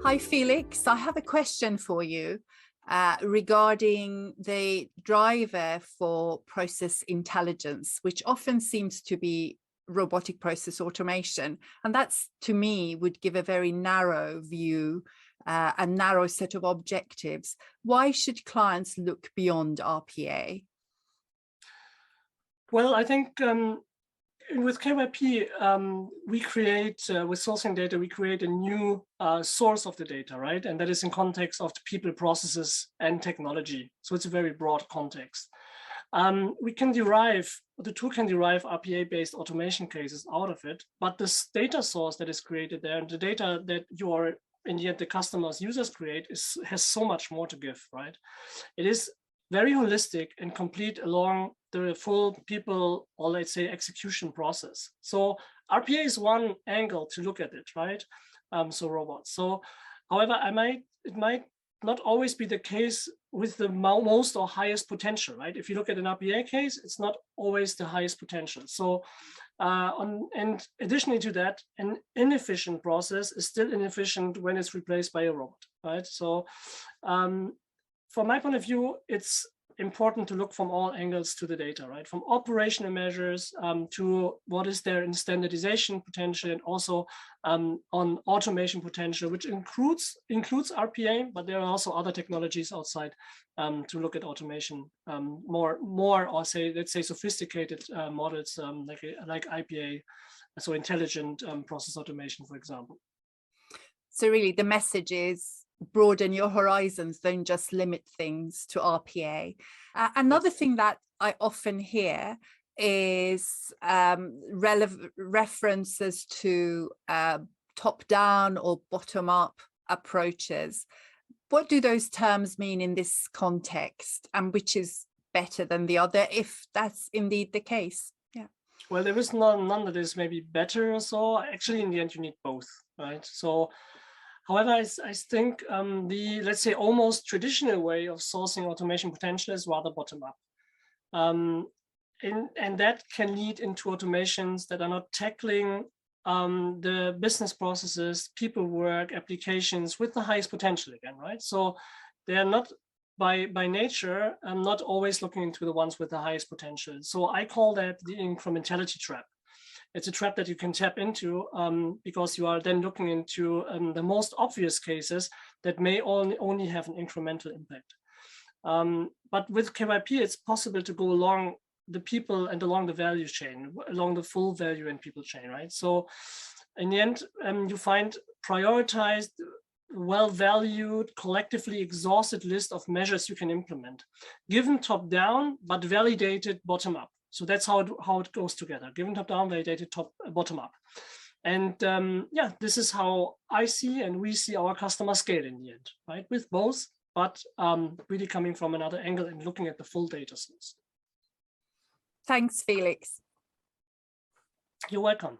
Hi, Felix. I have a question for you regarding the driver for process intelligence, which often seems to be robotic process automation. And that's, to me, would give a very narrow view, a narrow set of objectives. Why should clients look beyond RPA? Well, I think with KYP, we create, with sourcing data, we create a new source of the data, right? And that is in context of the people, processes, and technology. So it's a very broad context. We can derive, the tool can derive RPA-based automation cases out of it, but this data source that is created there, and the data that you are, in the end, the customers, users create, has so much more to give, right? It is very holistic and complete along the full people, or let's say execution process. So RPA is one angle to look at it, right? So robots. So, however, it might not always be the case with the most or highest potential, right? If you look at an RPA case, it's not always the highest potential. So, and additionally to that, an inefficient process is still inefficient when it's replaced by a robot, right? So, from my point of view, it's important to look from all angles to the data, right? From operational measures to what is there in standardization potential, and also on automation potential, which includes RPA, but there are also other technologies outside to look at automation more, or say, let's say, sophisticated models like IPA, so intelligent process automation, for example. So really, the message is broaden your horizons, don't just limit things to RPA. Another thing that I often hear is references to top-down or bottom-up approaches. What do those terms mean in this context, and which is better than the other, if that's indeed the case? Yeah. Well, there is none that is maybe better or so. Actually, in the end, you need both, right? So, however, I think the, let's say, almost traditional way of sourcing automation potential is rather bottom-up. And that can lead into automations that are not tackling the business processes, people work, applications with the highest potential again, right? So they are not, by nature, not always looking into the ones with the highest potential. So I call that the incrementality trap. It's a trap that you can tap into because you are then looking into the most obvious cases that may only have an incremental impact. But with KYP, it's possible to go along the people and along the value chain, along the full value and people chain, right? So in the end, you find prioritized, well-valued, collectively exhausted list of measures you can implement, given top-down, but validated bottom-up. So that's how it goes together, given top-down, validated bottom-up. And yeah, this is how I see and we see our customer scale in the end, right? With both, but really coming from another angle and looking at the full data source. Thanks, Felix. You're welcome.